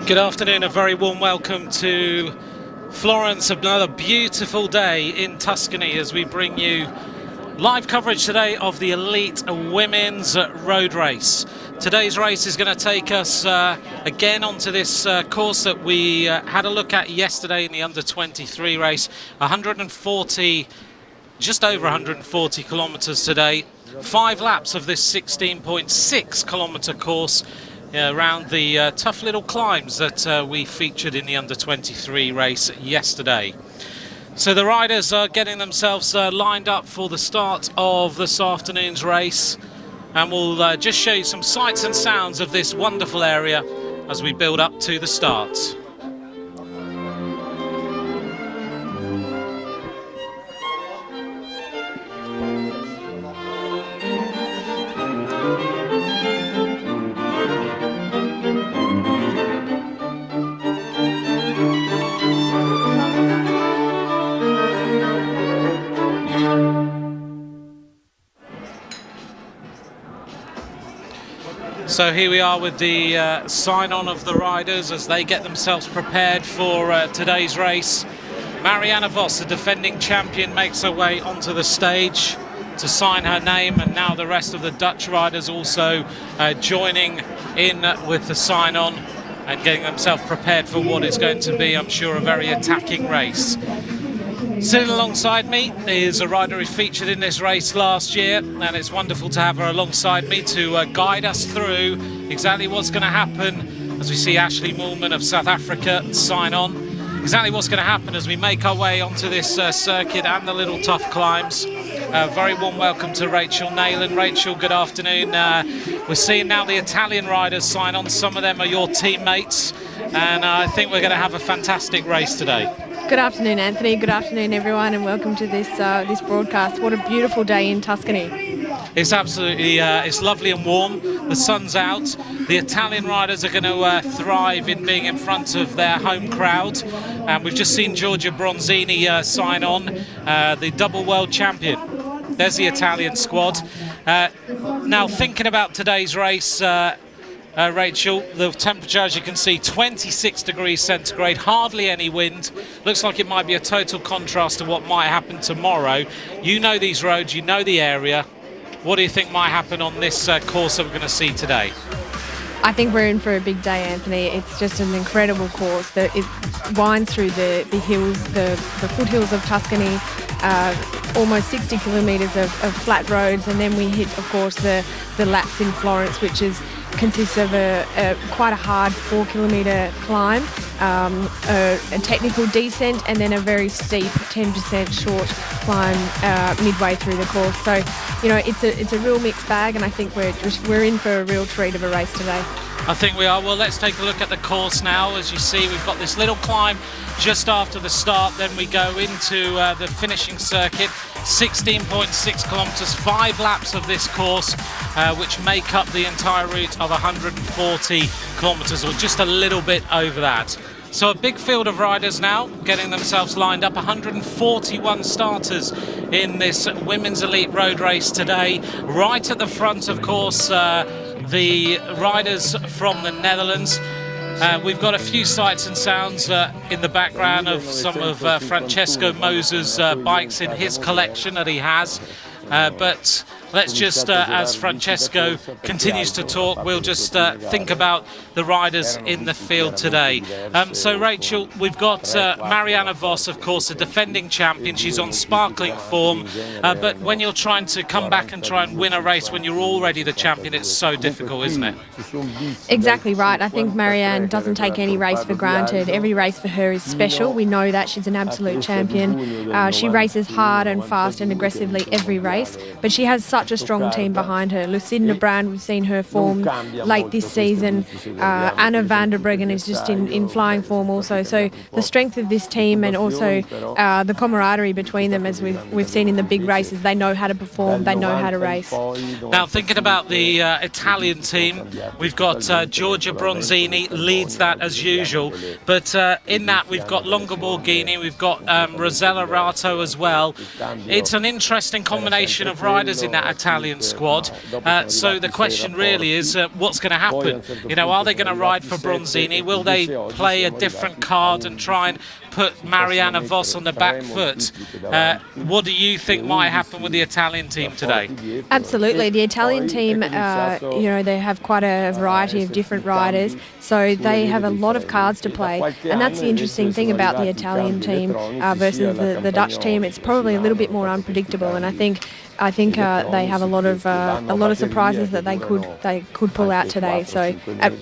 Good afternoon, a very warm welcome to Florence. Another beautiful day in Tuscany as we bring you live coverage today of the Elite Women's Road Race. Today's race is going to take us again onto this course that we had a look at yesterday in the under-23 race. 140, just over 140 kilometres today. 5 laps of this 16.6 kilometre course. Around the tough little climbs that we featured in the under-23 race yesterday. So the riders are getting themselves lined up for the start of this afternoon's race, and we'll just show you some sights and sounds of this wonderful area as we build up to the start. So here we are with the sign-on of the riders as they get themselves prepared for today's race. Marianne Vos, the defending champion, makes her way onto the stage to sign her name, and now the rest of the Dutch riders also joining in with the sign-on and getting themselves prepared for what is going to be, I'm sure, a very attacking race. Sitting alongside me is a rider who featured in this race last year, and it's wonderful to have her alongside me to guide us through exactly what's going to happen as we see Ashley Moolman of South Africa sign on. Exactly what's going to happen as we make our way onto this circuit and the little tough climbs. Very warm welcome to Rachel Neylan. Rachel, good afternoon. We're seeing now the Italian riders sign on. Some of them are your teammates, and I think we're going to have a fantastic race today. Good afternoon, Anthony. Good afternoon, everyone, and welcome to this this broadcast. What a beautiful day in Tuscany. It's absolutely, it's lovely and warm. The sun's out. The Italian riders are going to thrive in being in front of their home crowd. And we've just seen Giorgia Bronzini sign on, the double world champion. There's the Italian squad. Now, thinking about today's race, Rachel, the temperature, as you can see, 26 degrees centigrade, hardly any wind. Looks like it might be a total contrast to what might happen tomorrow. You know these roads, you know the area. What do you think might happen on this course that we're going to see today? I think we're in for a big day, Anthony. It's just an incredible course. It winds through the hills, the foothills of Tuscany, almost 60 kilometres of flat roads, and then we hit, of course, the laps in Florence, which consists of quite a hard 4 kilometre climb, a technical descent, and then a very steep 10% short climb midway through the course. So, you know, it's a real mixed bag, and I think we're in for a real treat of a race today. I think we are. Well, let's take a look at the course now. As you see, we've got this little climb just after the start. Then we go into the finishing circuit. 16.6 kilometres, 5 laps of this course, which make up the entire route of 140 kilometres, or just a little bit over that. So a big field of riders now getting themselves lined up. 141 starters in this Women's Elite Road Race today. Right at the front, of course, the riders from the Netherlands. We've got a few sights and sounds in the background of some of Francesco Moser's bikes in his collection that he has. But let's just, as Francesco continues to talk, we'll just think about the riders in the field today. So, Rachel, we've got Marianne Vos, of course, the defending champion. She's on sparkling form. But when you're trying to come back and try and win a race when you're already the champion, it's so difficult, isn't it? Exactly right. I think Marianne doesn't take any race for granted. Every race for her is special. We know that. She's an absolute champion. She races hard and fast and aggressively every race, but she has such a strong team behind her. Lucinda Brand, we've seen her form late this season. Anna van der Breggen is just in flying form also. So the strength of this team, and also the camaraderie between them, as we've seen in the big races, they know how to perform, they know how to race. Now, thinking about the Italian team, we've got Giorgia Bronzini leads that as usual, but in that we've got Longa Borghini, we've got Rosella Rato as well. It's an interesting combination of riders in that Italian squad. So the question really is, what's going to happen? You know, are they going to ride for Bronzini? Will they play a different card and try and put Marianne Vos on the back foot? What do you think might happen with the Italian team today? Absolutely. The Italian team, you know, they have quite a variety of different riders, so they have a lot of cards to play. And that's the interesting thing about the Italian team versus the Dutch team. It's probably a little bit more unpredictable, and I think they have a lot of surprises that they could pull out today. So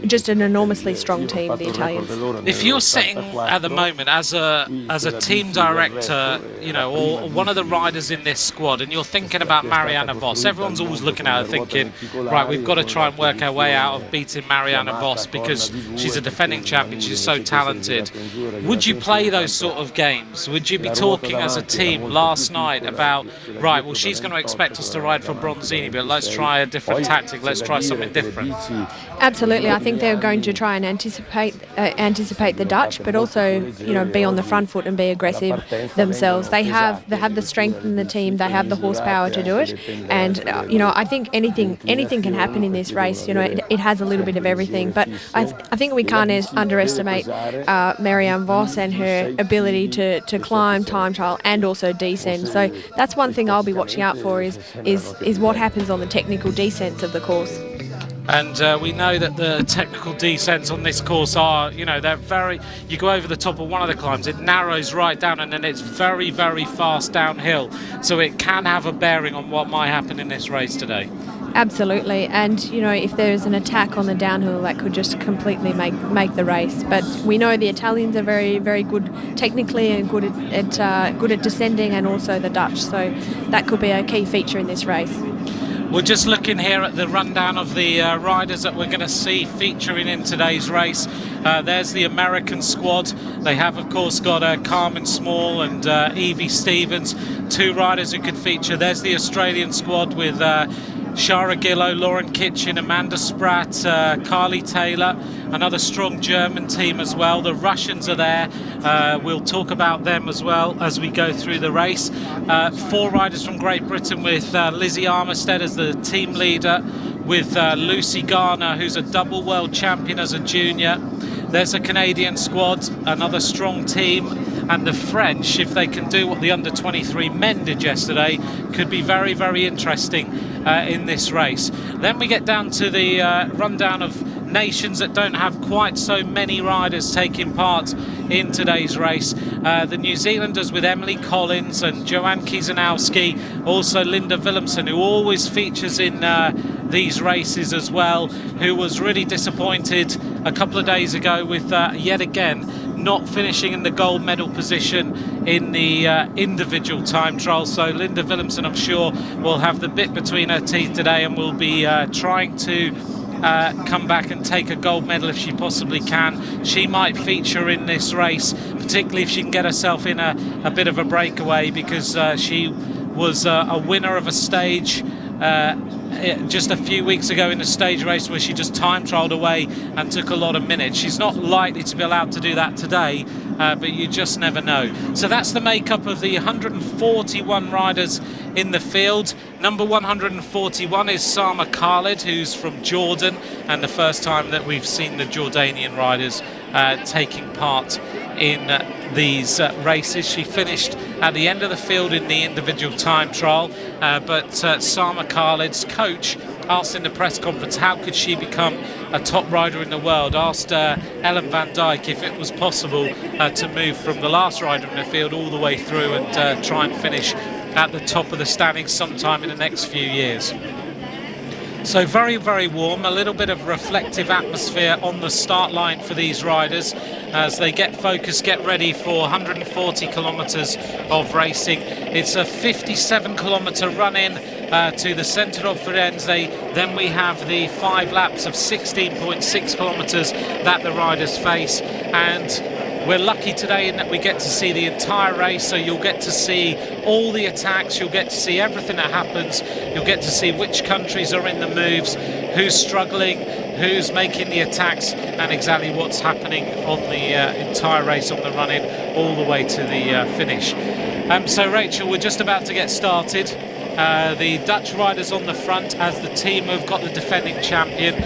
just an enormously strong team, the Italians. If you're sitting at the moment as a team director, you know, or one of the riders in this squad, and you're thinking about Marianne Vos, everyone's always looking at her thinking, right, we've got to try and work our way out of beating Marianne Vos because she's a defending champion, she's so talented. Would you play those sort of games? Would you be talking as a team last night about, right, well, she's going to expect us to ride for Bronzini, but let's try a different tactic, let's try something different? Absolutely. I think they're going to try and anticipate the Dutch, but also, you know, be on the front foot and be aggressive themselves. They have the strength in the team, they have the horsepower to do it, and you know, I think anything can happen in this race. You know, it has a little bit of everything, but I think we can't underestimate Marianne Vos and her ability to climb, time trial, and also descend. So that's one thing I'll be watching out for is what happens on the technical descents of the course. And we know that the technical descents on this course are, you know, you go over the top of one of the climbs, it narrows right down, and then it's very, very fast downhill. So it can have a bearing on what might happen in this race today. Absolutely, and you know, if there's an attack on the downhill, that could just completely make the race. But we know the Italians are very, very good technically and good at descending, and also the Dutch. So that could be a key feature in this race. We're just looking here at the rundown of the riders that we're going to see featuring in today's race. There's the American squad. They have, of course, got Carmen Small and Evie Stevens, two riders who could feature. There's the Australian squad with Shara Gillow, Lauren Kitchen, Amanda Spratt, Carly Taylor, another strong German team as well. The Russians are there. We'll talk about them as well as we go through the race. Four riders from Great Britain with Lizzie Armistead as the team leader, with Lucy Garner, who's a double world champion as a junior. There's a Canadian squad, another strong team, and the French, if they can do what the under-23 men did yesterday, could be very, very interesting in this race. Then we get down to the rundown of nations that don't have quite so many riders taking part in today's race. The New Zealanders with Emily Collins and Joanne Kiesanowski, also Linda Willemsen, who always features in these races as well, who was really disappointed a couple of days ago with yet again not finishing in the gold medal position in the individual time trial. So Linda Willemsen, I'm sure, will have the bit between her teeth today and will be trying to come back and take a gold medal if she possibly can. She might feature in this race, particularly if she can get herself in a bit of a breakaway, because she was a winner of a stage just a few weeks ago in a stage race where she just time trialled away and took a lot of minutes. She's not likely to be allowed to do that today, but you just never know. So that's the makeup of the 141 riders in the field. Number 141 is Sama Khalid, who's from Jordan, and the first time that we've seen the Jordanian riders taking part in these races. She finished at the end of the field in the individual time trial, but Sama Khalid's coach asked in the press conference how could she become a top rider in the world, asked Ellen van Dijk if it was possible to move from the last rider in the field all the way through and try and finish at the top of the standings sometime in the next few years. So very, very warm, a little bit of reflective atmosphere on the start line for these riders as they get focused, get ready for 140 kilometres of racing. It's a 57-kilometre run-in to the centre of Firenze. Then we have the 5 laps of 16.6 kilometres that the riders face, and we're lucky today in that we get to see the entire race, so you'll get to see all the attacks, you'll get to see everything that happens, you'll get to see which countries are in the moves, who's struggling, who's making the attacks, and exactly what's happening on the entire race, on the run-in, all the way to the finish. So Rachel, we're just about to get started. The Dutch riders on the front as the team have got the defending champion.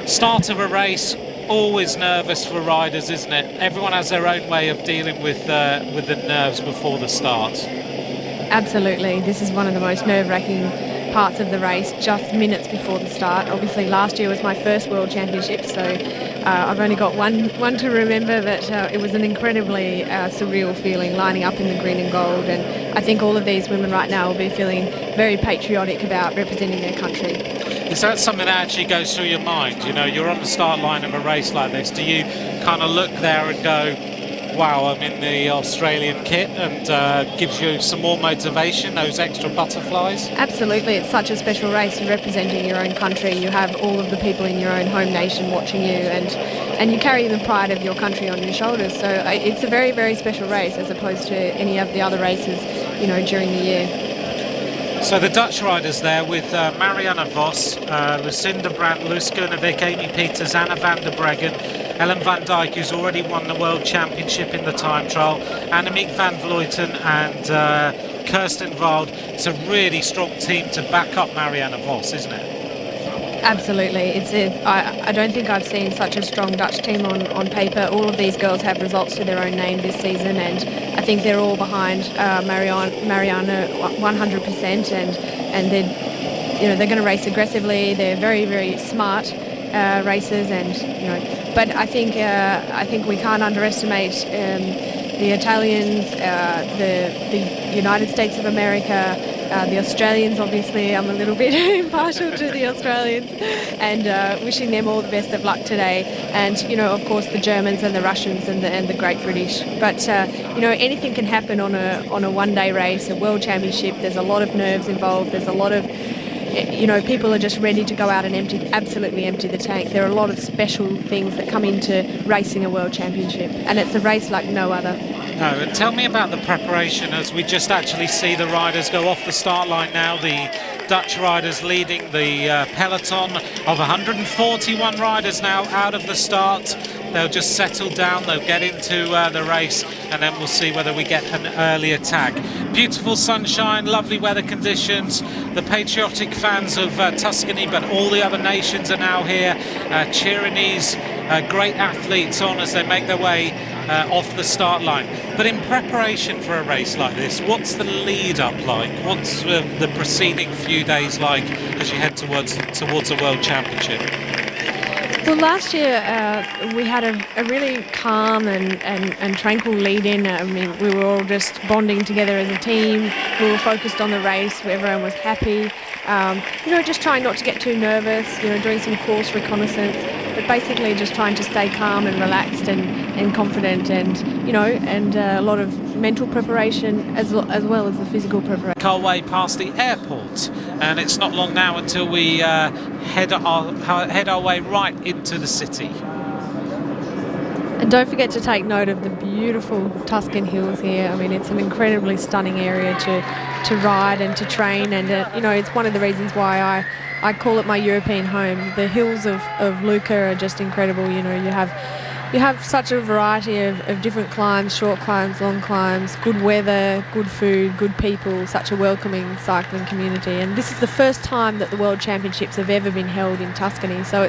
Start of a race, always nervous for riders, isn't it? Everyone has their own way of dealing with the nerves before the start. Absolutely. This is one of the most nerve-wracking parts of the race, just minutes before the start. Obviously last year was my first World Championship, so I've only got one to remember, but it was an incredibly surreal feeling lining up in the green and gold, and I think all of these women right now will be feeling very patriotic about representing their country. Is that something that actually goes through your mind? You know, you're on the start line of a race like this. Do you kind of look there and go, wow, I'm in the Australian kit, and gives you some more motivation, those extra butterflies? Absolutely. It's such a special race. You're representing your own country. You have all of the people in your own home nation watching you, and you carry the pride of your country on your shoulders. So it's a very, very special race as opposed to any of the other races, you know, during the year. So the Dutch riders there with Marianne Vos, Lucinda Brandt, Loes Koenewick, Amy Pieters, Anna van der Breggen, Ellen van Dijk, who's already won the World Championship in the time trial, Annemiek van Vleuten and Kirsten Wild. It's a really strong team to back up Marianne Vos, isn't it? Absolutely. I don't think I've seen such a strong Dutch team on paper. All of these girls have results to their own name this season, and I think they're all behind Marianne 100%, and they're going to race aggressively. They're very, very smart racers, and but I think we can't underestimate the Italians, the United States of America, the Australians. Obviously I'm a little bit impartial to the Australians, and wishing them all the best of luck today, and of course the Germans and the Russians and the Great British. But anything can happen on a one-day race, a World Championship. There's a lot of nerves involved. There's a lot of people are just ready to go out and absolutely empty the tank. There are a lot of special things that come into racing a World Championship, and it's a race like no other. No, and tell me about the preparation as we just actually see the riders go off the start line now. The Dutch riders leading the peloton of 141 riders now out of the start. They'll just settle down, they'll get into the race, and then we'll see whether we get an early attack. Beautiful sunshine, lovely weather conditions. The patriotic fans of Tuscany, but all the other nations are now here cheering these great athletes on as they make their way off the start line. But in preparation for a race like this, what's the lead up like? What's the preceding few days like as you head towards a World Championship? Well, last year we had a really calm and tranquil lead-in. I mean, we were all just bonding together as a team. We were focused on the race. Everyone was happy. Just trying not to get too nervous. Doing some course reconnaissance, but basically just trying to stay calm and relaxed and confident, and a lot of mental preparation as well as the physical preparation. Our way past the airport, and it's not long now until we head our way right into the city. And don't forget to take note of the beautiful Tuscan hills here. I mean, it's an incredibly stunning area to ride and to train, and it's one of the reasons why I call it my European home. The hills of Lucca are just incredible. You have such a variety of different climbs, short climbs, long climbs, good weather, good food, good people, such a welcoming cycling community. And this is the first time that the World Championships have ever been held in Tuscany. So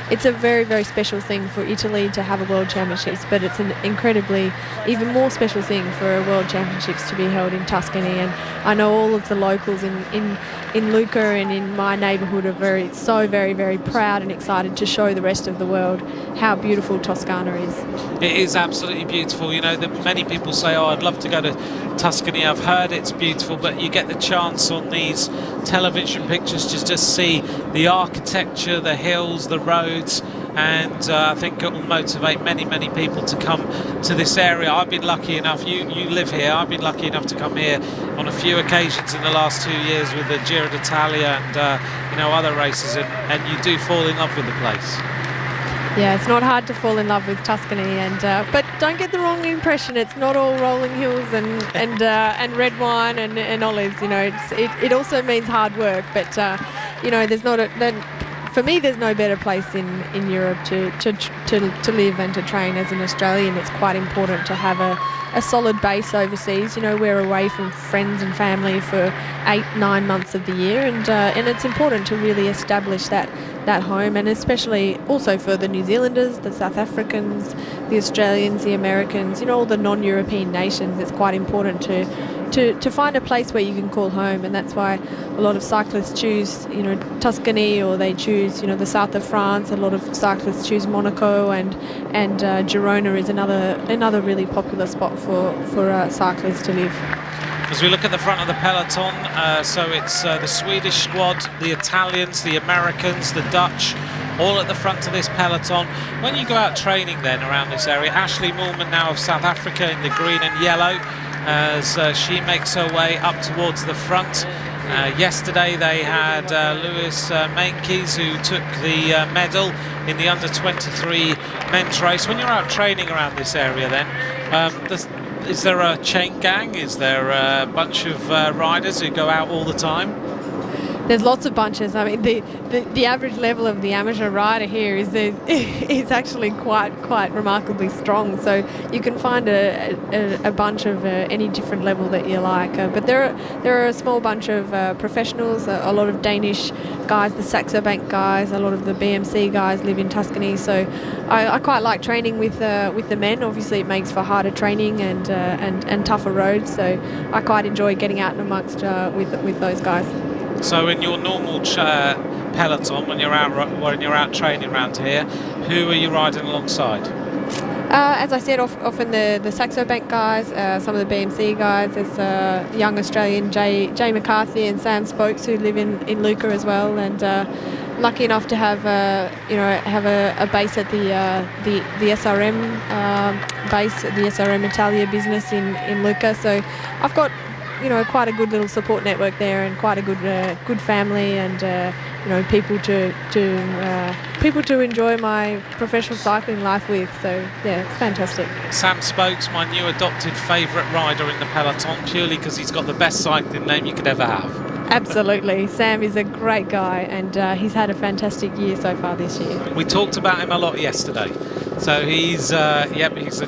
it's a very, very special thing for Italy to have a World Championships, but it's an incredibly, even more special thing for a World Championships to be held in Tuscany. And I know all of the locals in Lucca and in my neighbourhood are very, very proud and excited to show the rest of the world how beautiful Toscana is. It is absolutely beautiful. Many people say, oh, I'd love to go to Tuscany. I've heard it's beautiful, but you get the chance on these television pictures to just see the architecture, the hills, the roads, and I think it will motivate many people to come to this area. I've been lucky enough, you live here, I've been lucky enough to come here on a few occasions in the last 2 years with the Giro d'Italia and other races, and you do fall in love with the place. Yeah, it's not hard to fall in love with Tuscany, but don't get the wrong impression. It's not all rolling hills and red wine and olives. It also means hard work, but there's not for me, there's no better place in Europe to live and to train as an Australian. It's quite important to have a solid base overseas. You know, we're away from friends and family for 8-9 months of the year, and it's important to really establish that home, and especially also for the New Zealanders, the South Africans, the Australians, the Americans, you know, all the non-European nations. It's quite important to find a place where you can call home, and that's why a lot of cyclists choose, you know, Tuscany, or they choose, you know, the south of France. A lot of cyclists choose Monaco, and Girona is another really popular spot for cyclists to live. As we look at the front of the peloton, so it's the Swedish squad, the Italians, the Americans, the Dutch, all at the front of this peloton. When you go out training then around this area, Ashley Moolman now of South Africa in the green and yellow, as she makes her way up towards the front. Yesterday they had Lewis Meintjes, who took the medal in the under-23 men's race. When you're out training around this area then, is there a chain gang? Is there a bunch of riders who go out all the time? There's lots of bunches. I mean, the average level of the amateur rider here is actually quite remarkably strong. So you can find a bunch of any different level that you like. But there are a small bunch of professionals. A lot of Danish guys, the Saxo Bank guys, a lot of the BMC guys live in Tuscany. So I quite like training with the men. Obviously, it makes for harder training and tougher roads. So I quite enjoy getting out and amongst with those guys. So in your normal peloton, when you're out training around here, who are you riding alongside? As I said, often the Saxo Bank guys, some of the BMC guys. There's young Australian Jay McCarthy and Sam Spokes who live in Lucca as well, and lucky enough to have a base at the SRM base, the SRM Italia business in Lucca. So I've got, you know, quite a good little support network there, and quite a good family, and you know, people to enjoy my professional cycling life with. So yeah, it's fantastic. Sam Spokes, my new adopted favourite rider in the peloton, purely because he's got the best cycling name you could ever have. Absolutely. Sam is a great guy, and he's had a fantastic year so far this year. We talked about him a lot yesterday. So he's a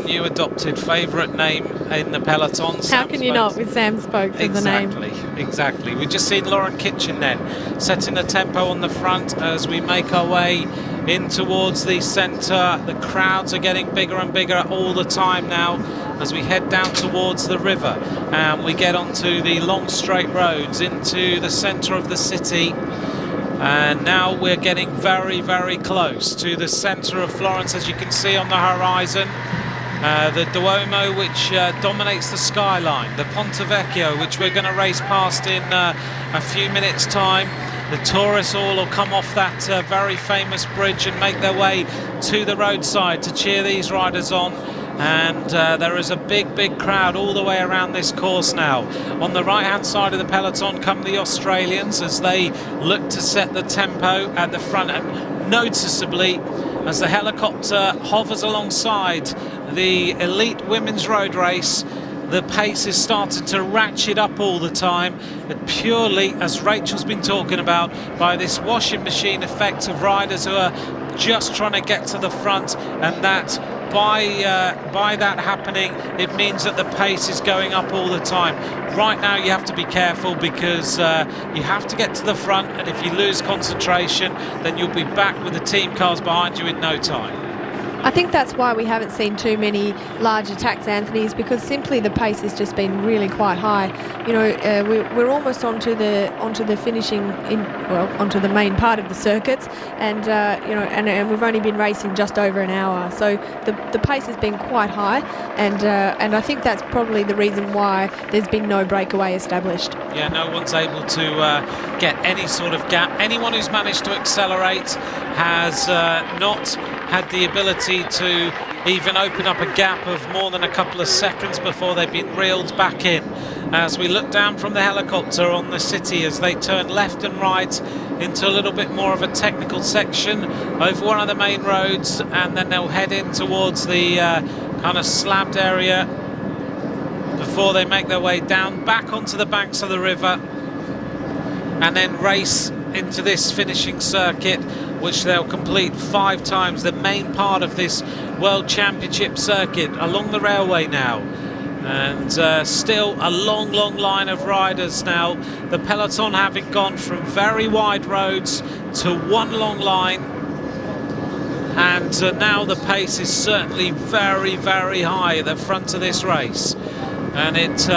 new adopted favourite name in the peloton. How Sam can you not with Sam Spokes as a name? Exactly. We've just seen Lauren Kitchen then setting the tempo on the front as we make our way in towards the centre. The crowds are getting bigger and bigger all the time now as we head down towards the river, and we get onto the long straight roads into the centre of the city. And now we're getting very, very close to the centre of Florence, as you can see on the horizon. The Duomo, which dominates the skyline. The Ponte Vecchio, which we're going to race past in a few minutes' time. The tourists all will come off that very famous bridge and make their way to the roadside to cheer these riders on. And there is a big crowd all the way around this course now. On the right hand side of the peloton come the Australians as they look to set the tempo at the front, and noticeably as the helicopter hovers alongside the elite women's road race, the pace has started to ratchet up all the time, purely, as Rachel's been talking about, by this washing machine effect of riders who are just trying to get to the front, and that by that happening, it means that the pace is going up all the time. Right now you have to be careful, because you have to get to the front, and if you lose concentration, then you'll be back with the team cars behind you in no time. I think that's why we haven't seen too many large attacks, Anthony, because simply the pace has just been really quite high. You know, we're almost onto the finishing onto the main part of the circuits, and you know, and we've only been racing just over an hour, so the pace has been quite high, and I think that's probably the reason why there's been no breakaway established. Yeah, no one's able to get any sort of gap. Anyone who's managed to accelerate has not had the ability to even open up a gap of more than a couple of seconds before they've been reeled back in. As we look down from the helicopter on the city as they turn left and right into a little bit more of a technical section over one of the main roads, and then they'll head in towards the kind of slabbed area before they make their way down back onto the banks of the river, and then race into this finishing circuit, which they'll complete 5 times, the main part of this World Championship circuit along the railway now. And still a long line of riders now. The peloton having gone from very wide roads to one long line. And now the pace is certainly very high at the front of this race. And it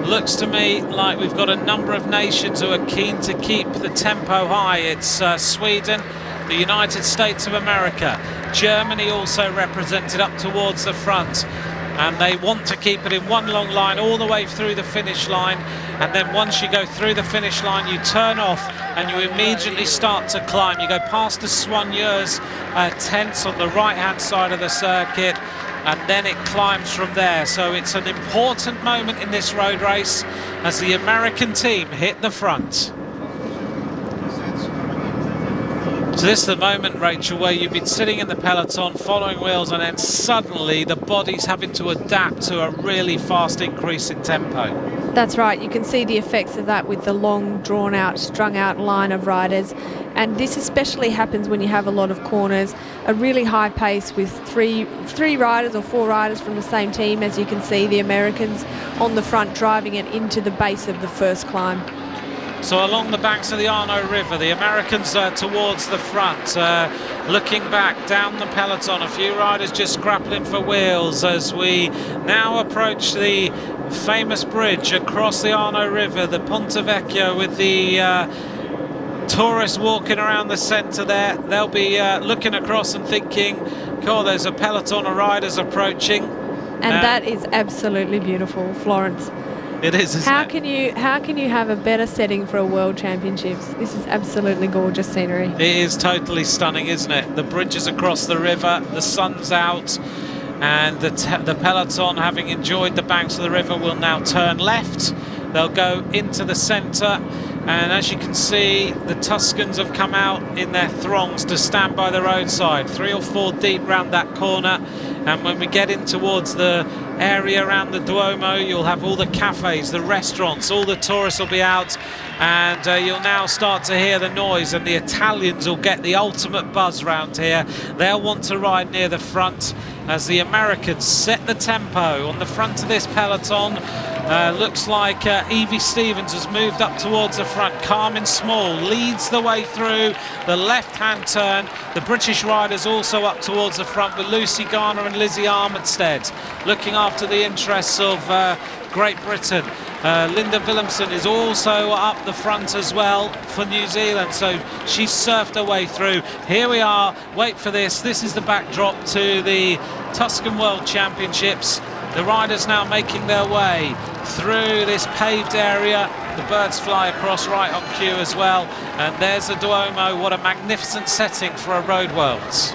looks to me like we've got a number of nations who are keen to keep the tempo high. It's Sweden, the United States of America, Germany also represented up towards the front. And they want to keep it in one long line all the way through the finish line. And then once you go through the finish line, you turn off and you immediately start to climb. You go past the Soigneurs tents on the right-hand side of the circuit, and then it climbs from there. So it's an important moment in this road race as the American team hit the front. So this is the moment, Rachel, where you've been sitting in the peloton following wheels, and then suddenly the body's having to adapt to a really fast increase in tempo. That's right. You can see the effects of that with the long, drawn-out, strung-out line of riders. And this especially happens when you have a lot of corners, a really high pace with three riders or 4 riders from the same team. As you can see, the Americans on the front driving it into the base of the first climb. So along the banks of the Arno River, the Americans towards the front, looking back down the peloton, a few riders just grappling for wheels as we now approach the famous bridge across the Arno River, the Ponte Vecchio, with the tourists walking around the centre there. They'll be looking across and thinking, God, there's a peloton of riders approaching. And that is absolutely beautiful, Florence. It is, isn't it? How can you have a better setting for a World Championships? This is absolutely gorgeous scenery. It is totally stunning, isn't it? The bridges across the river, the sun's out, and the peloton, having enjoyed the banks of the river, will now turn left. They'll go into the centre, and as you can see, the Tuscans have come out in their throngs to stand by the roadside, 3 or 4 deep round that corner. And when we get in towards the area around the Duomo, you'll have all the cafes, the restaurants, all the tourists will be out, and you'll now start to hear the noise, and the Italians will get the ultimate buzz round here. They'll want to ride near the front as the Americans set the tempo on the front of this peloton. Looks like Evie Stevens has moved up towards the front. Carmen Small leads the way through the left-hand turn. The British riders also up towards the front with Lucy Garner and Lizzie Armitstead looking after the interests of Great Britain. Linda Willemsen is also up the front as well for New Zealand, so she's surfed her way through. Here we are, wait for this. This is the backdrop to the Tuscan World Championships. The riders now making their way through this paved area. The birds fly across right on cue as well. And there's the Duomo. What a magnificent setting for a Road Worlds.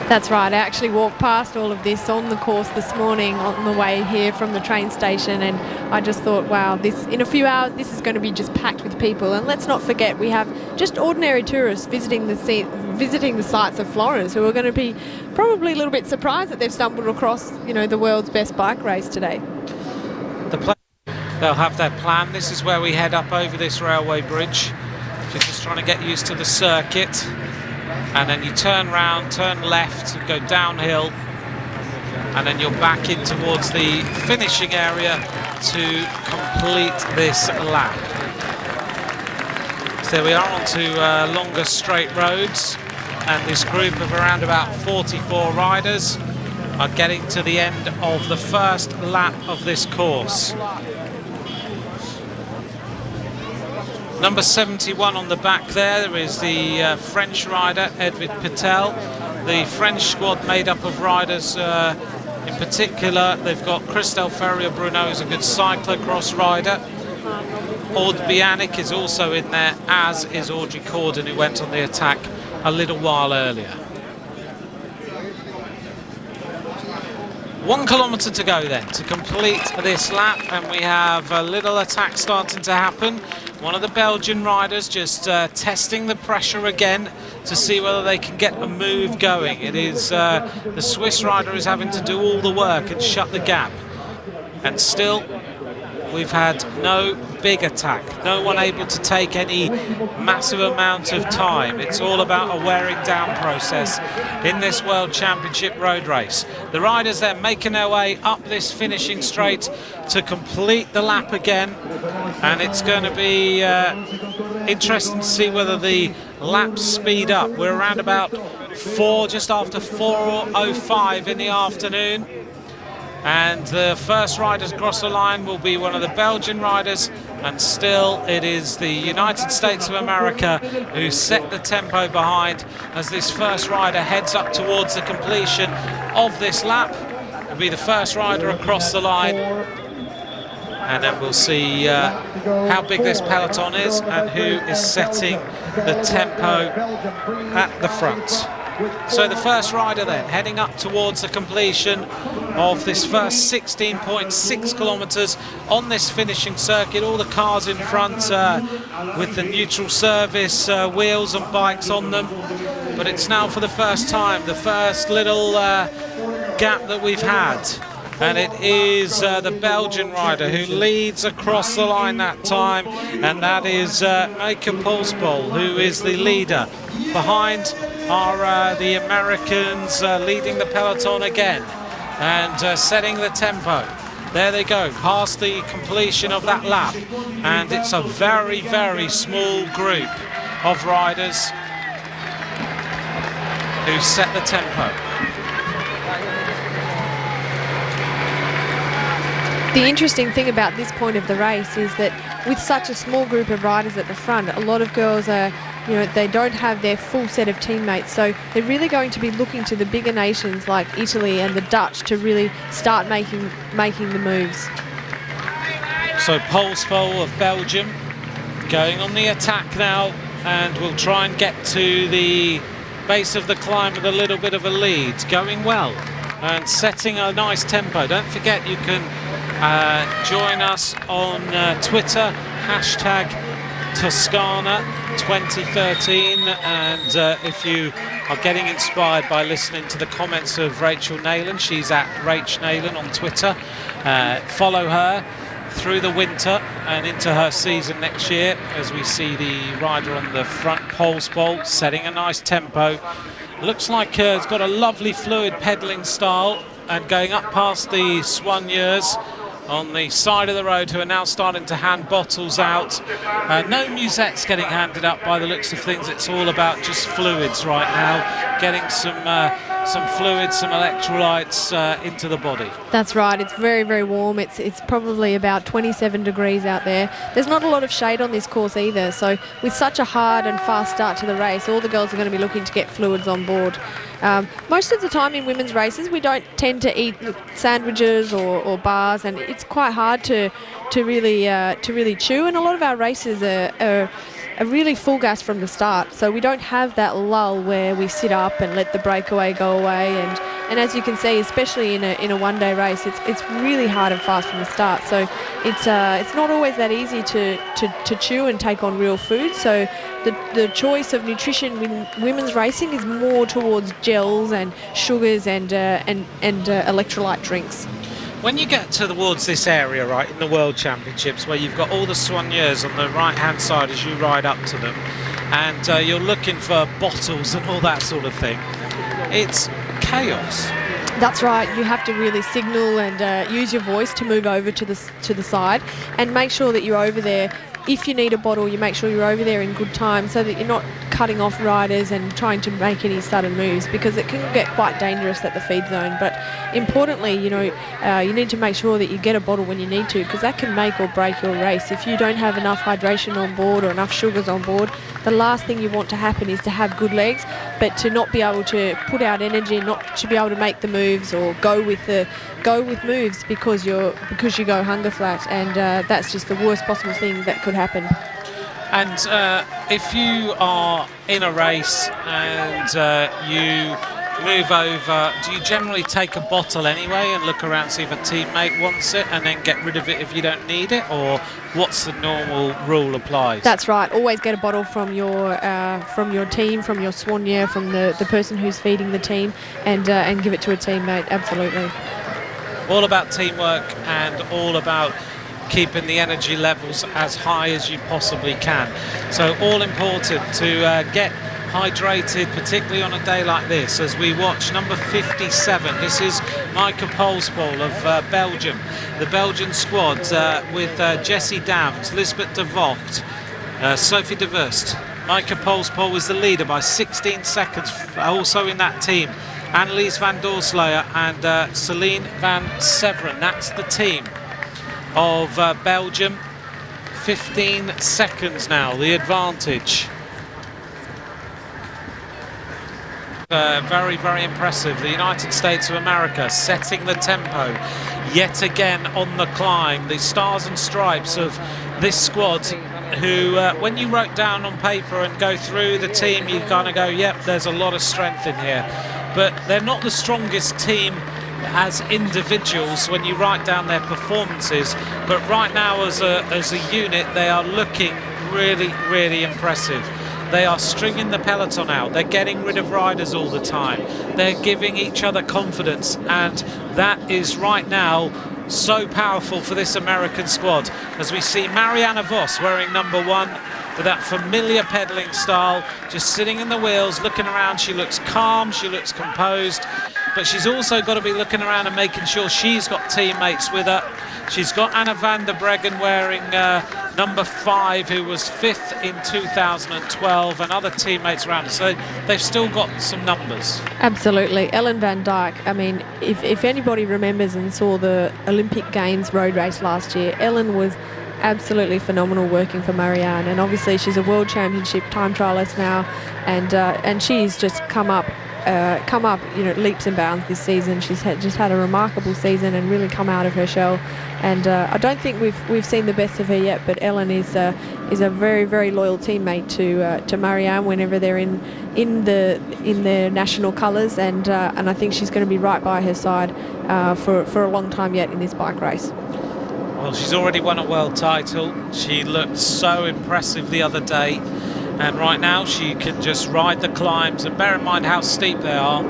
That's right. I actually walked past all of this on the course this morning on the way here from the train station, and I just thought, wow, this in a few hours this is going to be just packed with people. And let's not forget, we have just ordinary tourists visiting the sights of Florence who are going to be probably a little bit surprised that they've stumbled across, you know, the world's best bike race today. They'll have their plan. This is where we head up over this railway bridge. Just trying to get used to the circuit. And then you turn round, turn left, go downhill, and then you're back in towards the finishing area to complete this lap. So there we are onto longer straight roads, and this group of around about 44 riders are getting to the end of the first lap of this course. Number 71 on the back there is the French rider, Edwin Pitel. The French squad made up of riders, in particular, they've got Christelle Ferrier-Bruno, who's a good cyclocross rider. Aude Bianic is also in there, as is Audrey Cordon, who went on the attack a little while earlier. 1 kilometre to go then to complete this lap, and we have a little attack starting to happen. One of the Belgian riders just testing the pressure again to see whether they can get a move going. It is the Swiss rider is having to do all the work and shut the gap. And still, we've had no big attack, no one able to take any massive amount of time. It's all about a wearing down process in this World Championship road race. The riders then making their way up this finishing straight to complete the lap again, and it's going to be interesting to see whether the laps speed up. We're around about just after 4:05 in the afternoon, and the first riders across the line will be one of the Belgian riders, and still it is the United States of America who set the tempo behind as this first rider heads up towards the completion of this lap. Will be the first rider across the line, and then we'll see how big this peloton is and who is setting the tempo at the front. So the first rider then heading up towards the completion of this first 16.6 kilometres on this finishing circuit. All the cars in front with the neutral service wheels and bikes on them, but it's now for the first time the first little gap that we've had, and it is the Belgian rider who leads across the line that time, and that is Maaike Polsbol, who is the leader. Behind are the Americans leading the peloton again and setting the tempo. There they go, past the completion of that lap, and it's a very, very small group of riders who set the tempo. The interesting thing about this point of the race is that with such a small group of riders at the front, a lot of girls are, they don't have their full set of teammates, so they're really going to be looking to the bigger nations like Italy and the Dutch to really start making the moves. So Polsbol of Belgium going on the attack now, and will try and get to the base of the climb with a little bit of a lead, going well and setting a nice tempo. Don't forget you can join us on Twitter, hashtag Toscana 2013, and if you are getting inspired by listening to the comments of Rachel Neylan, she's at Rach Neylan on Twitter. Follow her through the winter and into her season next year, as we see the rider on the front, Polsbol, setting a nice tempo. Looks like it's got a lovely fluid pedalling style, and going up past the soigneurs on the side of the road, who are now starting to hand bottles out. No musettes getting handed up by the looks of things. It's all about just fluids right now, getting some fluids, some electrolytes into the body. That's right, it's very, very warm. It's probably about 27 degrees out there. There's not a lot of shade on this course either, so with such a hard and fast start to the race, all the girls are going to be looking to get fluids on board. Most of the time in women's races, we don't tend to eat sandwiches or bars, and it's quite hard to really chew. And a lot of our races are really full gas from the start, so we don't have that lull where we sit up and let the breakaway go away. And as you can see, especially in a one-day race, it's really hard and fast from the start. So it's not always that easy to chew and take on real food. So the choice of nutrition in women's racing is more towards gels and sugars and electrolyte drinks. When you get towards this area, right, in the World Championships, where you've got all the soigneurs on the right-hand side as you ride up to them, and you're looking for bottles and all that sort of thing, it's chaos. That's right. You have to really signal and use your voice to move over to the side, and make sure that you're over there. If you need a bottle, you make sure you're over there in good time, so that you're not cutting off riders and trying to make any sudden moves, because it can get quite dangerous at the feed zone. But importantly, you need to make sure that you get a bottle when you need to, because that can make or break your race. If you don't have enough hydration on board or enough sugars on board, the last thing you want to happen is to have good legs, but to not be able to put out energy, not to be able to make the moves or go with moves because you go hunger flat, and that's just the worst possible thing that could happen. And if you are in a race and you move over, do you generally take a bottle anyway and look around, see if a teammate wants it, and then get rid of it if you don't need it, or what's the normal rule applies? That's right. Always get a bottle from your team, from your soigneur, from the person who's feeding the team, and give it to a teammate. Absolutely. All about teamwork and all about keeping the energy levels as high as you possibly can. So all important to get hydrated, particularly on a day like this, as we watch number 57. This is Maaike Polspoel of Belgium. The Belgian squad with Jessie Dams, Lisbeth de Vocht, Sophie de Wust. Maaike Polspoel was the leader by 16 seconds. Also in that team, Annelies van Doorselaer and Celine van Severen. That's the team of Belgium. 15 seconds now, the advantage. Very, very impressive. The United States of America setting the tempo yet again on the climb. The stars and stripes of this squad, who when you wrote down on paper and go through the team, you kind of go, yep, there's a lot of strength in here. But they're not the strongest team as individuals when you write down their performances. But right now as a unit, they are looking really, really impressive. They are stringing the peloton out. They're getting rid of riders all the time. They're giving each other confidence, and that is right now so powerful for this American squad. As we see Marianne Vos wearing number 1 with that familiar pedaling style, just sitting in the wheels, looking around. She looks calm, she looks composed, but she's also got to be looking around and making sure she's got teammates with her. She's got Anna van der Breggen wearing number 5, who was 5th in 2012, and other teammates around her. So they've still got some numbers. Absolutely. Ellen van Dijk, I mean, if anybody remembers and saw the Olympic Games road race last year, Ellen was absolutely phenomenal working for Marianne, and obviously she's a World Championship time trialist now, and she's just come up, leaps and bounds this season. She's just had a remarkable season and really come out of her shell. And I don't think we've seen the best of her yet, but Ellen is a very, very loyal teammate to Marianne whenever they're in their national colours, and I think she's going to be right by her side for a long time yet in this bike race. Well, she's already won a world title. She looked so impressive the other day. And right now she can just ride the climbs, and bear in mind how steep they are.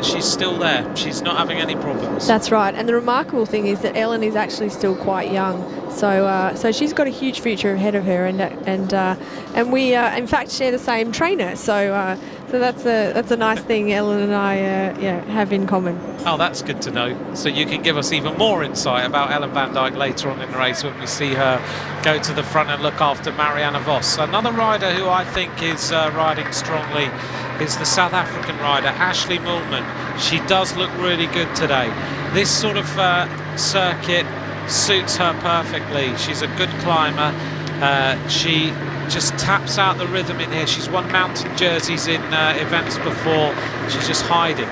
She's still there. She's not having any problems. That's right. And the remarkable thing is that Ellen is actually still quite young. So she's got a huge future ahead of her, and we in fact share the same trainer. So that's a nice thing Ellen and I have in common. Oh, that's good to know. So you can give us even more insight about Ellen van Dijk later on in the race when we see her go to the front and look after Marianne Vos. Another rider who I think is riding strongly is the South African rider Ashley Moolman. She does look really good today. This sort of circuit suits her perfectly. She's a good climber. She just taps out the rhythm in here. She's won mountain jerseys in events before. She's just hiding.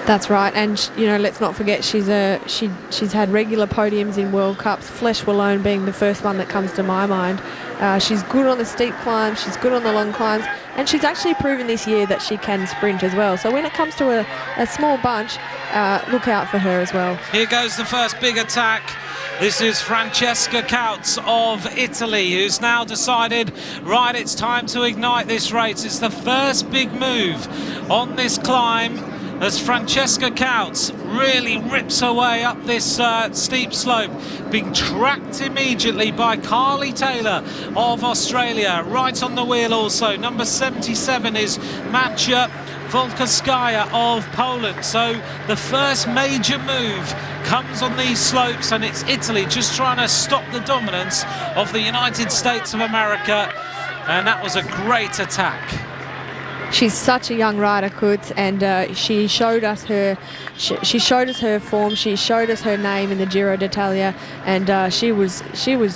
That's right, and let's not forget she's had regular podiums in World Cups. Flesh Wallone being the first one that comes to my mind. She's good on the steep climbs, she's good on the long climbs, and she's actually proven this year that she can sprint as well. So when it comes to a small bunch, look out for her as well. Here goes the first big attack. This is Francesca Kautz of Italy, who's now decided, right, it's time to ignite this race. It's the first big move on this climb, as Francesca Kautz really rips her way up this steep slope, being tracked immediately by Carly Taylor of Australia. Right on the wheel also, number 77 is Macia Volkowskaja of Poland. So the first major move comes on these slopes, and it's Italy just trying to stop the dominance of the United States of America, and that was a great attack. She's such a young rider, Kutz, and she showed us her form. She showed us her name in the Giro d'Italia, and she was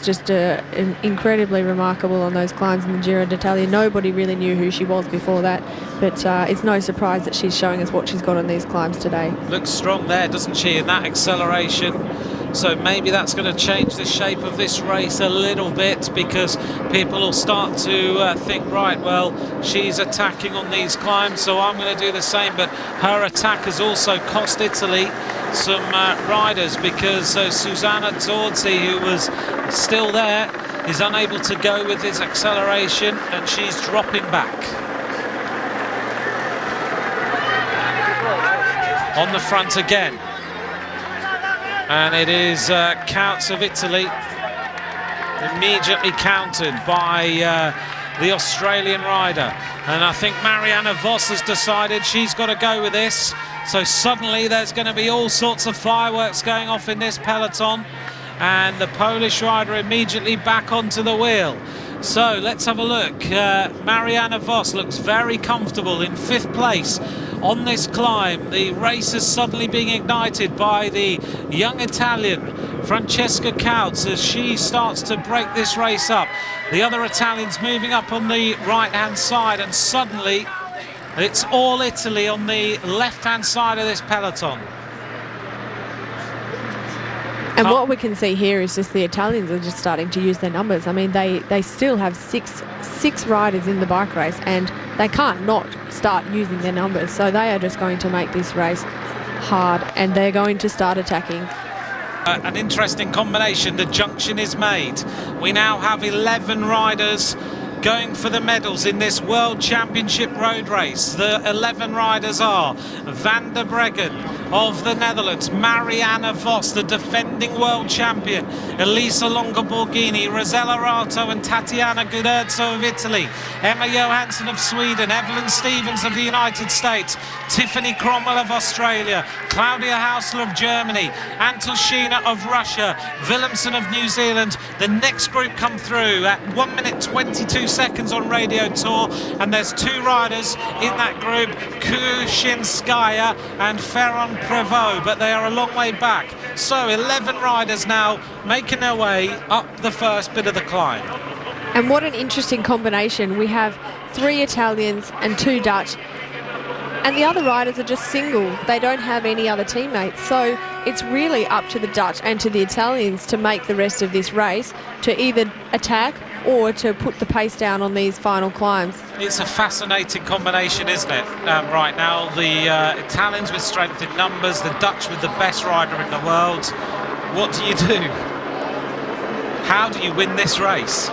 just incredibly remarkable on those climbs in the Giro d'Italia. Nobody really knew who she was before that, but it's no surprise that she's showing us what she's got on these climbs today. Looks strong there, doesn't she, in that acceleration? So maybe that's going to change the shape of this race a little bit, because people will start to think, right, well, she's attacking on these climbs, so I'm going to do the same. But her attack has also cost Italy some riders, because Susanna Zorzi, who was still there, is unable to go with his acceleration, and she's dropping back. On the front again. And it is Kautz of Italy immediately countered by the Australian rider. And I think Marianne Vos has decided she's got to go with this. So suddenly there's going to be all sorts of fireworks going off in this peloton. And the Polish rider immediately back onto the wheel. So let's have a look. Marianne Vos looks very comfortable in 5th place on this climb. The race is suddenly being ignited by the young Italian Francesca Couts as she starts to break this race up. The other Italians moving up on the right-hand side, and suddenly it's all Italy on the left-hand side of this peloton. And what we can see here is just the Italians are just starting to use their numbers. I mean, they still have six riders in the bike race, and they can't not start using their numbers. So they are just going to make this race hard, and they're going to start attacking. An interesting combination. The junction is made. We now have 11 riders going for the medals in this World Championship road race. The 11 riders are Van der Breggen of the Netherlands, Marianne Vos, the defending world champion, Elisa Longo Borghini, Rosella Rato and Tatiana Gudurzo of Italy, Emma Johansson of Sweden, Evelyn Stevens of the United States, Tiffany Cromwell of Australia, Claudia Hausler of Germany, Antoshina of Russia, Willemsen of New Zealand. The next group come through at 1 minute 22 seconds on Radio Tour, and there's 2 riders in that group, Kushinskaya and Ferron Prevot, but they are a long way back. So 11 riders now making their way up the first bit of the climb. And what an interesting combination. We have 3 Italians and 2 Dutch, and the other riders are just single. They don't have any other teammates. So it's really up to the Dutch and to the Italians to make the rest of this race, to either attack or to put the pace down on these final climbs. It's a fascinating combination, isn't it? Right now, the Italians with strength in numbers, the Dutch with the best rider in the world. What do you do? How do you win this race?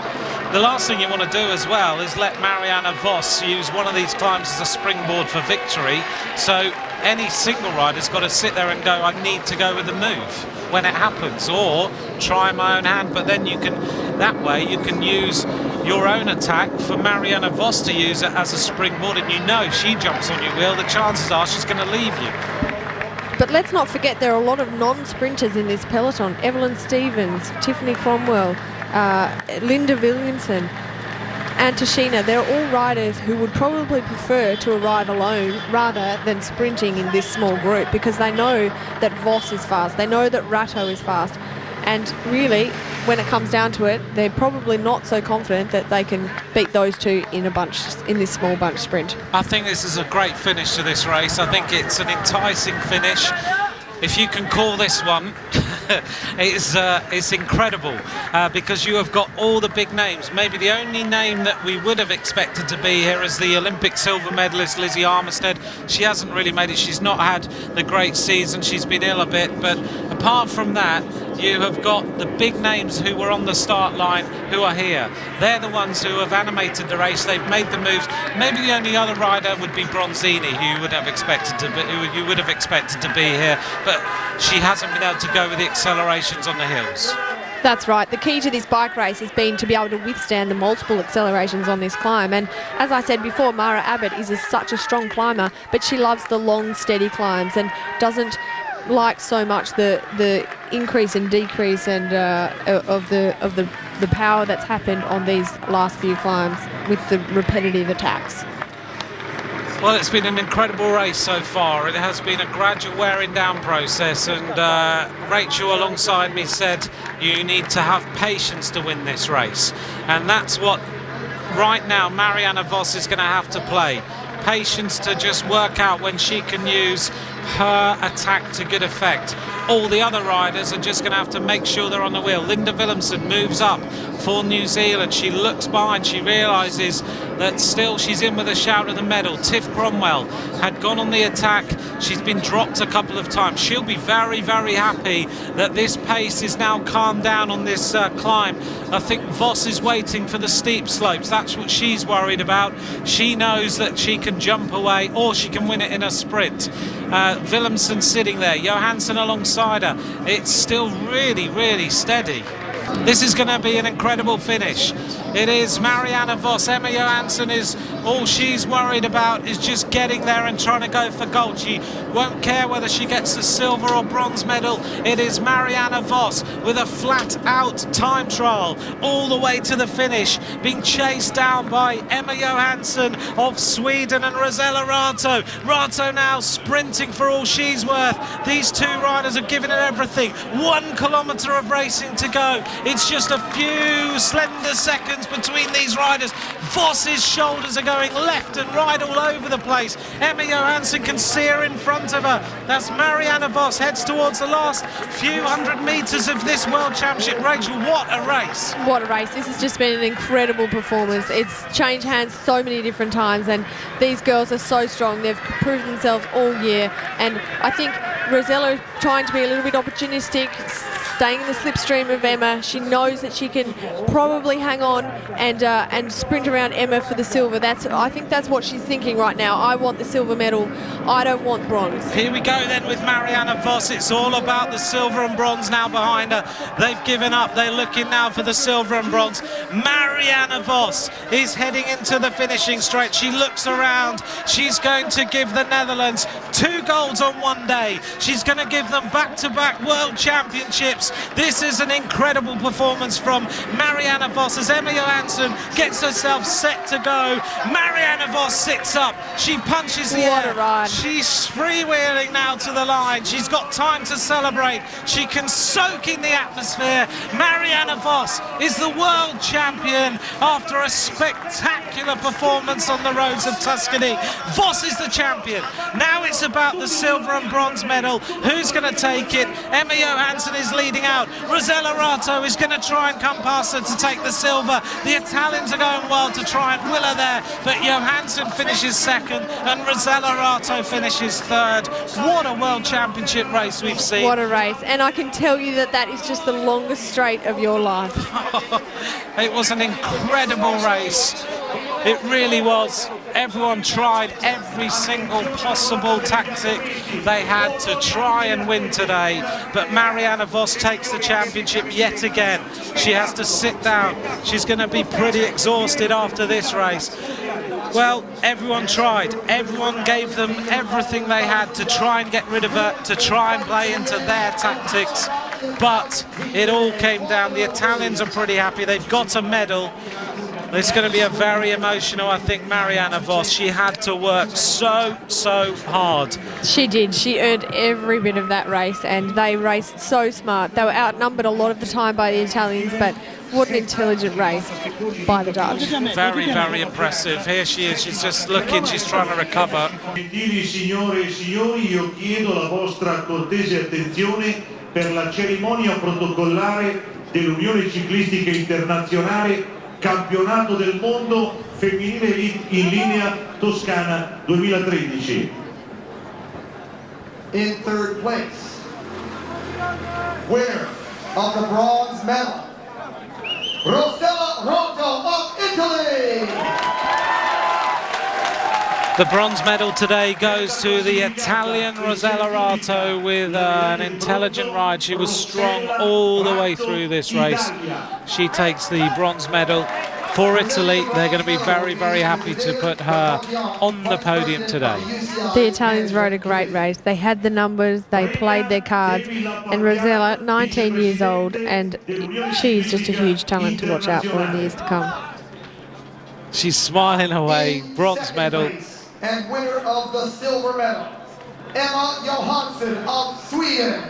The last thing you want to do as well is let Marianne Vos use one of these climbs as a springboard for victory. So any single rider's got to sit there and go, I need to go with the move when it happens, or try my own hand. But then you can, that way you can use your own attack for Marianne Vos to use it as a springboard, and you know if she jumps on your wheel, the chances are she's going to leave you. But let's not forget there are a lot of non-sprinters in this peloton. Evelyn Stevens, Tiffany Cromwell, Linda Williamson, Antoshina. They're all riders who would probably prefer to arrive alone rather than sprinting in this small group, because they know that Vos is fast, they know that Rato is fast, and really when it comes down to it, they're probably not so confident that they can beat those 2 in a bunch, in this small bunch sprint. I think this is a great finish to this race. I think it's an enticing finish, if you can call this one. It's incredible because you have got all the big names. Maybe the only name that we would have expected to be here is the Olympic silver medalist Lizzie Armistead. She hasn't really made it. She's not had the great season. She's been ill a bit, but apart from that, you have got the big names who were on the start line who are here. They're the ones who have animated the race. They've made the moves. Maybe the only other rider would be Bronzini, who you would have expected to be here, but she hasn't been able to go with the accelerations on the hills. That's right. The key to this bike race has been to be able to withstand the multiple accelerations on this climb. And as I said before, Mara Abbott is such a strong climber, but she loves the long, steady climbs and doesn't like so much the increase and decrease and of the power that's happened on these last few climbs with the repetitive attacks. Well, it's been an incredible race so far. It has been a gradual wearing down process, and Rachel alongside me said you need to have patience to win this race, and that's what right now Marianne Vos is going to have to play. Patience to just work out when she can use her attack to good effect. All the other riders are just going to have to make sure they're on the wheel. Linda Willemsen moves up for New Zealand. She looks behind. She realises that still she's in with a shout of the medal. Tiff Cromwell had gone on the attack. She's been dropped a couple of times. She'll be very, very happy that this pace is now calmed down on this climb. I think Vos is waiting for the steep slopes. That's what she's worried about. She knows that she can jump away or she can win it in a sprint. Willemsen sitting there, Johansson alongside her. It's still really, really steady. This is going to be an incredible finish. It is Marianne Vos. Emma Johansson is all she's worried about is just getting there and trying to go for gold. She won't care whether she gets the silver or bronze medal. It is Marianne Vos with a flat-out time trial all the way to the finish, being chased down by Emma Johansson of Sweden and Rosella Rato. Rato now sprinting for all she's worth. These two riders have given it everything. 1 kilometre of racing to go. It's just a few slender seconds between these riders. Vos's shoulders are going left and right all over the place. Emma Johansson can see her in front of her. That's Marianne Vos, heads towards the last few hundred metres of this World Championship. Rachel, what a race. What a race. This has just been an incredible performance. It's changed hands so many different times, and these girls are so strong. They've proven themselves all year, and I think Rosella trying to be a little bit opportunistic, staying in the slipstream of Emma. She knows that she can probably hang on and sprint around Emma for the silver. I think that's what she's thinking right now. I want the silver medal. I don't want bronze. Here we go then with Marianne Vos. It's all about the silver and bronze now behind her. They've given up. They're looking now for the silver and bronze. Marianne Vos is heading into the finishing straight. She looks around. She's going to give the Netherlands 2 golds on one day. She's going to give them back-to-back World Championships. This is an incredible performance from Marianne Vos as Emma Johansson gets herself set to go. Marianne Vos sits up. She punches the air. What a ride. She's freewheeling now to the line. She's got time to celebrate. She can soak in the atmosphere. Marianne Vos is the world champion after a spectacular performance on the roads of Tuscany. Vos is the champion. Now it's about the silver and bronze medal. Who's going to take it? Emma Johansson is leading out. Rosella Rato is going to try and come past her to take the silver. The Italians are going wild to try and will her there, but Johansson finishes second and Rosella Rato finishes third. What a World Championship race we've seen. What a race. And I can tell you that is just the longest straight of your life. It was an incredible race. It really was. Everyone tried every single possible tactic they had to try and win today, but Marianne Vos takes the championship yet again. She has to sit down. She's going to be pretty exhausted after this race. Well, everyone tried. Everyone gave them everything they had to try and get rid of her, to try and play into their tactics, but it all came down. The Italians are pretty happy. They've got a medal. It's going to be a very emotional, I think, Marianne Vos. She had to work so hard. She did. She earned every bit of that race, and they raced so smart. They were outnumbered a lot of the time by the Italians, but what an intelligent race by the Dutch. Very impressive. Here she is. She's just looking. She's trying to recover. Gentili signore e signori, io chiedo la vostra cortese attenzione per la cerimonia protocollare dell'Unione Ciclistica Internazionale Campionato del Mondo Femminile in linea Toscana 2013. In third place, winner of the bronze medal, Rosella Rato of Italy. The bronze medal today goes to the Italian Rosella Rato with an intelligent ride. She was strong all the way through this race. She takes the bronze medal for Italy. They're going to be very happy to put her on the podium today. The Italians rode a great race. They had the numbers, they played their cards, and Rosella, 19 years old, and she's just a huge talent to watch out for in the years to come. She's smiling away. Bronze medal. And winner of the silver medal, Emma Johansson of Sweden.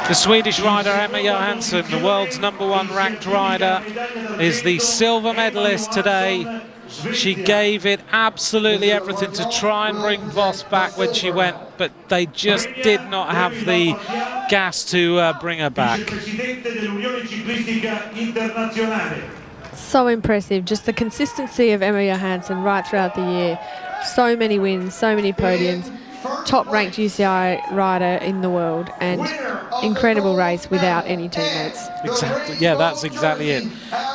The Swedish rider Emma Johansson, the world's #1 ranked rider, is the silver medalist today. She gave it absolutely everything to try and bring Vos back when she went, but they just did not have the gas to bring her back. So impressive, just the consistency of Emma Johansson right throughout the year. So many wins, so many podiums. Top-ranked UCI rider in the world, and incredible race without any teammates. Exactly, yeah, that's exactly it.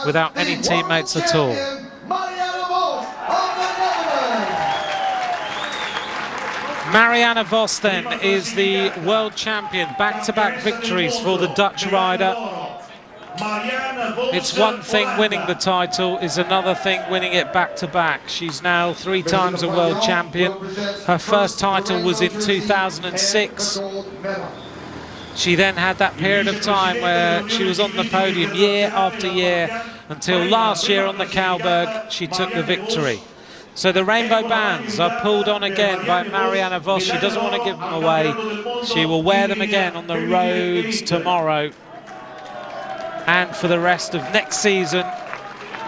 Without any teammates at all. Marianne Vos then is the world champion. Back-to-back victories for the Dutch rider. Marianne Vos. It's one thing winning the title, is another thing winning it back-to-back. She's now 3 times a world champion. Her first title was in 2006. She then had that period of time where she was on the podium year after year until last year on the Cowberg she took the victory. So the rainbow bands are pulled on again by Marianne Vos. She doesn't want to give them away. She will wear them again on the roads tomorrow. And for the rest of next season,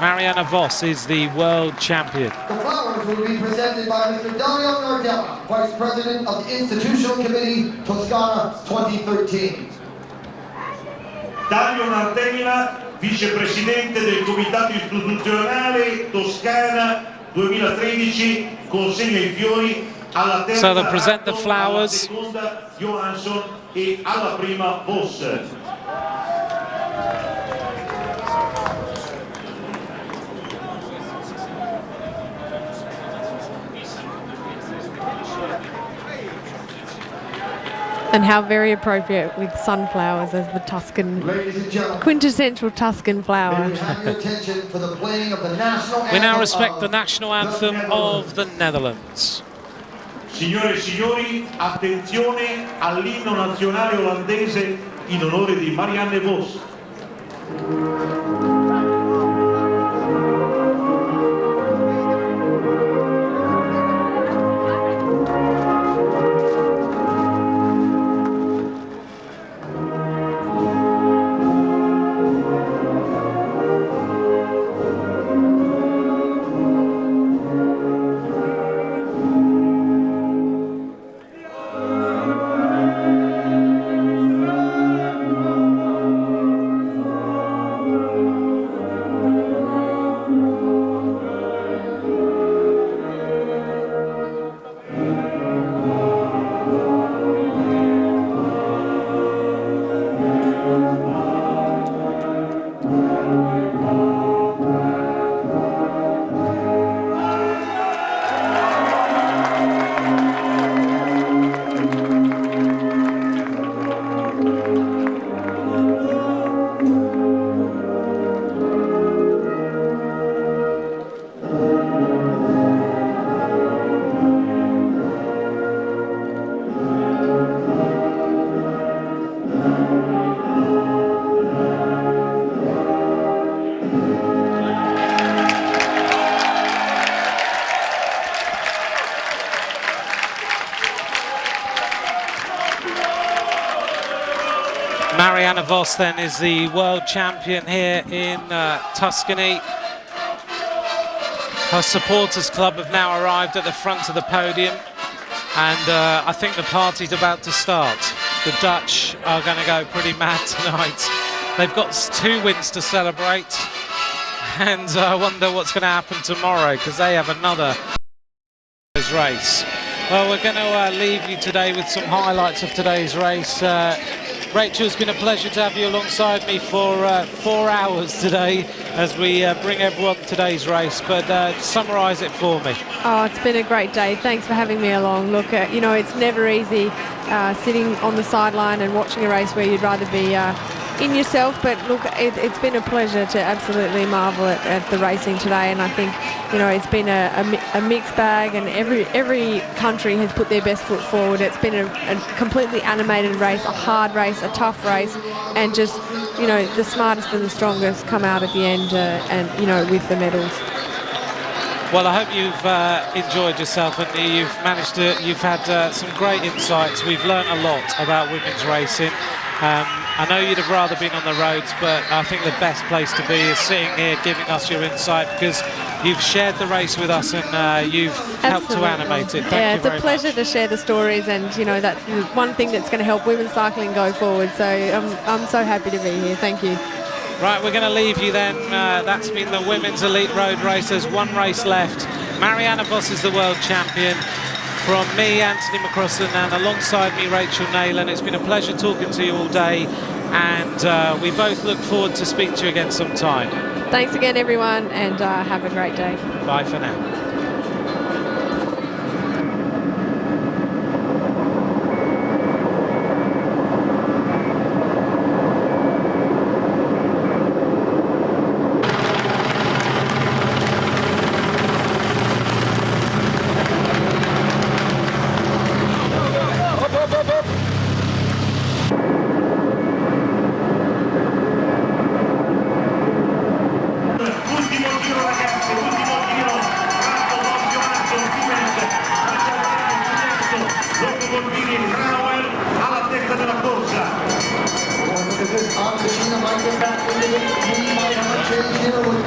Marianne Vos is the world champion. The flowers will be presented by Mr. Dario Nardella, Vice President of the Institutional Committee, Toscana 2013. Dario Nardella, Vicepresidente del Comitato Istituzionale Toscana 2013, consegna I fiori alla terza. So they'll present the flowers. Alla seconda Johansson e alla prima Vos. And how very appropriate with sunflowers as the Tuscan, Ladies and gentlemen, quintessential Tuscan flower. may we have your attention for the playing of the national anthem. We now respect the of national anthem of the Netherlands. Signore e signori, attenzione all'inno nazionale olandese in onore di Marianne Vos. Marianne Vos then is the world champion here in Tuscany. Her supporters club have now arrived at the front of the podium, and I think the party's about to start. The Dutch are going to go pretty mad tonight. They've got 2 wins to celebrate, and I wonder what's going to happen tomorrow, because they have another race. Well, we're going to leave you today with some highlights of today's race. Rachel, it's been a pleasure to have you alongside me for 4 hours today as we bring everyone today's race, but summarise it for me. Oh, it's been a great day. Thanks for having me along. Look, you know, it's never easy sitting on the sideline and watching a race where you'd rather be in yourself, but look, it's been a pleasure to absolutely marvel at the racing today, and I think, you know, it's been a mixed bag, and every country has put their best foot forward. It's been a completely animated race, a hard race, a tough race, and just, you know, the smartest and the strongest come out at the end and, you know, with the medals. Well, I hope you've enjoyed yourself, and you've had some great insights. We've learned a lot about women's racing. I know you'd have rather been on the roads, but I think the best place to be is sitting here giving us your insight, because you've shared the race with us and you've helped to animate it. Thank you very much. It's a pleasure to share the stories, and, you know, that's one thing that's going to help women's cycling go forward. So I'm so happy to be here. Thank you. Right, we're going to leave you then. That's been the Women's Elite Road Race. There's one race left. Marianne Vos is the world champion. From me, Anthony McCrossan, and alongside me, Rachel Neylan. It's been a pleasure talking to you all day, and we both look forward to speaking to you again sometime. Thanks again, everyone, and have a great day. Bye for now. stage here with